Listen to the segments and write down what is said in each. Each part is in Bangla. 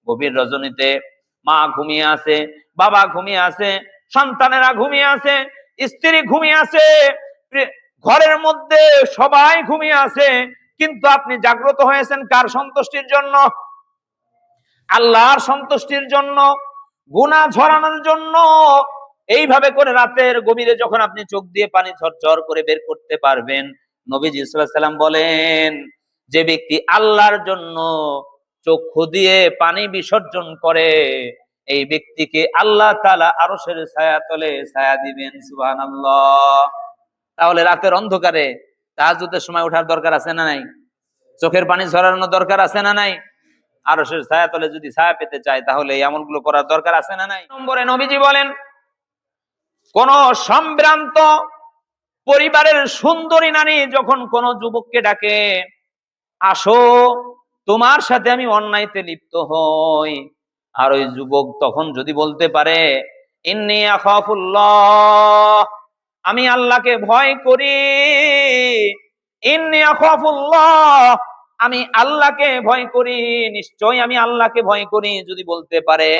গভীর রজনীতে মা ঘুমিয়ে আছে, বাবা ঘুমিয়ে আছে, সন্তানেরা ঘুমিয়ে আছে, স্ত্রী ঘুমিয়ে আছে, ঘরের মধ্যে সবাই ঘুমিয়ে আছে, কিন্তু আপনি জাগ্রত হয়েছেন কার সন্তুষ্টির জন্য? আল্লাহর সন্তুষ্টির জন্য, গুনাহ ঝরানোর জন্য। এইভাবে করে রাতের গভীরে যখন আপনি চোখ দিয়ে পানি ঝরঝর করে বের করতে পারবেন, নবীজি সাল্লাল্লাহু আলাইহি ওয়াসাল্লাম বলেন, যে ব্যক্তি আল্লাহর জন্য চক্ষু দিয়ে পানি বিসর্জন করে, এই ব্যক্তিকে আল্লাহ তাআলা আরশের ছায়াতলে ছায়া দিবেন। সুবহানাল্লাহ। তাহলে রাতের অন্ধকারে তাহাজ্জুদের সময় ওঠার দরকার আছে না নাই? চোখের পানি ঝরানোর দরকার আছে না নাই? আরশের ছায়াতলে যদি ছায়া পেতে চায় তাহলে এই আমলগুলো করার দরকার আছে না নাই? নম্বরে নবীজি বলেন, কোন সম্ভ্রান্ত পরিবারের সুন্দরী নারী যখন কোন যুবককে ডাকে, আসো তোমার সাথে আমি অন্যায়তে লিপ্ত হই, আর ওই যুবক তখন যদি বলতে পারে, ইন্নী আখাফুল্লাহ, আমি আল্লাহকে ভয় করি, ইন্নী আখাফুল্লাহ, আমি আল্লাহকে ভয় করি, নিশ্চয়ই আমি আল্লাহকে ভয় করি, যদি বলতে পারে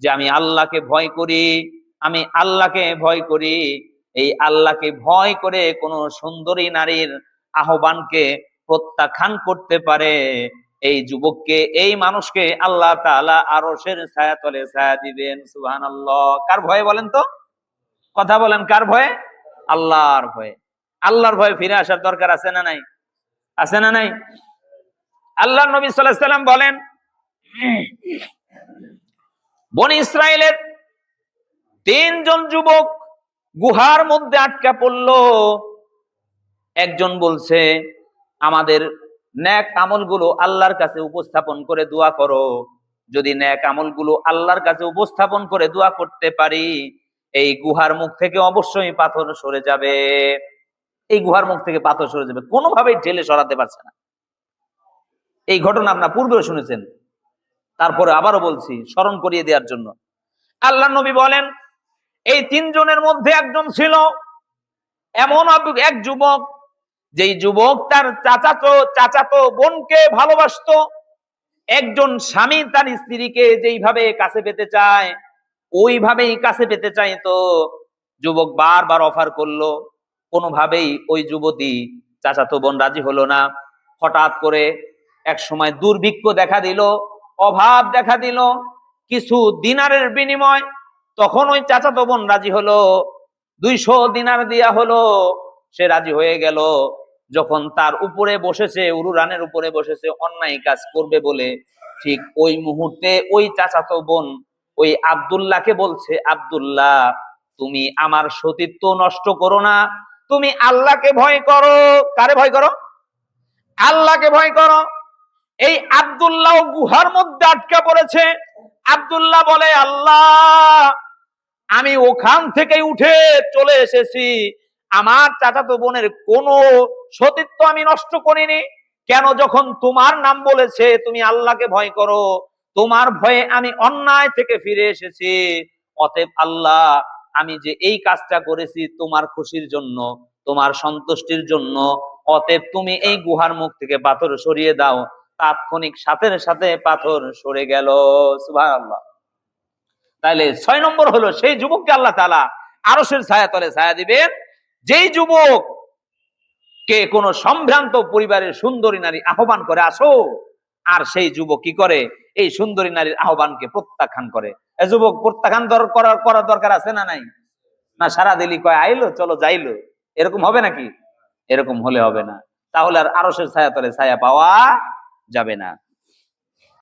যে আমি আল্লাহকে ভয় করি, আমি আল্লাহকে ভয় করি, এই আল্লাহকে ভয় করে কোন সুন্দরী নারীর আহ্বানকে প্রত্যাখ্যান করতে পারে, এই যুবককে, এই মানুষকে আল্লাহ তাআলা আরশের ছায়াতলে ছায়া দিবেন। সুবহানাল্লাহ। কার ভয়ে বলেন তো? কথা বলেন, কার ভয়ে? আল্লাহর ভয়ে। আল্লাহর ভয়ে ফিরে আসার দরকার আছে না নাই? আছে না নাই? আল্লাহর নবী সাল্লাল্লাহু আলাইহি ওয়াসাল্লাম বলেন, বনী ইসরাইলের 3 জন যুবক গুহার মধ্যে আটকা পড়লো। একজন বলছে, আমাদের নেক আমলগুলো আল্লাহর কাছে উপস্থাপন করে দোয়া করো, যদি নেক আমলগুলো আল্লাহর কাছে উপস্থাপন করে দোয়া করতে পারি, এই গুহার মুখ থেকে অবশ্যই পাথর সরে যাবে। এই গুহার মুখ থেকে পাথর সরে যাবে, কোনোভাবেই ঠেলে সরাতে পারছে না। এই ঘটনা আপনারা পূর্বেও শুনেছেন, তারপরে আবারও বলছি স্মরণ করিয়ে দেওয়ার জন্য। আল্লাহ নবী বলেন, এই 3 জনের মধ্যে একজন ছিল এমন এক যুবক, যেই যুবক তার চাচাতো বোনকে ভালোবাসতো। একজন স্বামী তার স্ত্রীকে যেইভাবে কাছে পেতে চায়, ওইভাবেই কাছে পেতে চাইতো। যুবক বারবার অফার করলো, কোনোভাবেই ওই যুবতী চাচাতো বোন রাজি হলো না। হঠাৎ করে এক সময় দুর্ভিক্ষ দেখা দিল, অভাব দেখা দিল, কিছু দিনারের বিনিময় তখন ওই চাচাতো বোন রাজি হলো, 200 দিনার দেয়া হলো, সে রাজি হয়ে গেল। যখন তার উপরে বসেছে, উরুরানের উপরে বসেছে অন্যায় কাজ করবে বলে, ঠিক ওই মুহূর্তে ওই চাচাতো বোন ওই আব্দুল্লাহকে বলছে, আব্দুল্লাহ, তুমি আমার সতীত্ব নষ্ট করো না, তুমি আল্লাহকে ভয় করো। কারে ভয় করো? আল্লাহকে ভয় করো। এই আব্দুল্লাহ গুহার মধ্যে আটকা পড়েছে। আব্দুল্লাহ বলে, আল্লাহ, আমি ওখান থেকে উঠে চলে এসেছি, আমার চাচাতো বোনের কোনো সতীত্ব আমি নষ্ট করিনি। কেন? যখন তোমার নাম বলেছে তুমি আল্লাহকে ভয় করো, তোমার ভয়ে আমি অন্যায় থেকে ফিরে এসেছি। অতএব আল্লাহ, আমি যে এই কাজটা করেছি তোমার খুশির জন্য, তোমার সন্তুষ্টির জন্য, অতএব তুমি এই গুহার মুখ থেকে পাথর সরিয়ে দাও। তাৎক্ষণিক সাথে সাথে পাথর সরে গেল। সুবহানাল্লাহ। তাহলে 6 নম্বর হলো, সেই যুবককে আল্লাহ তাআলা আরশের ছায়াতলে ছায়া দিবেন, যেই যুবক কে কোন সম্ভ্রান্ত পরিবারের সুন্দরী নারী আহ্বান করে, আসো, আর সেই যুবক কি করে? এই সুন্দরী নারীর আহ্বানকে প্রত্যাখ্যান করে। এই যুবক প্রত্যাখ্যান করার দরকার আছে না নাই? না সারা দিলি কয় আইলো চলো যাইলো, এরকম হবে নাকি? এরকম হলে হবে না, তাহলে আর আরশের ছায়াতলে ছায়া পাওয়া যাবে না।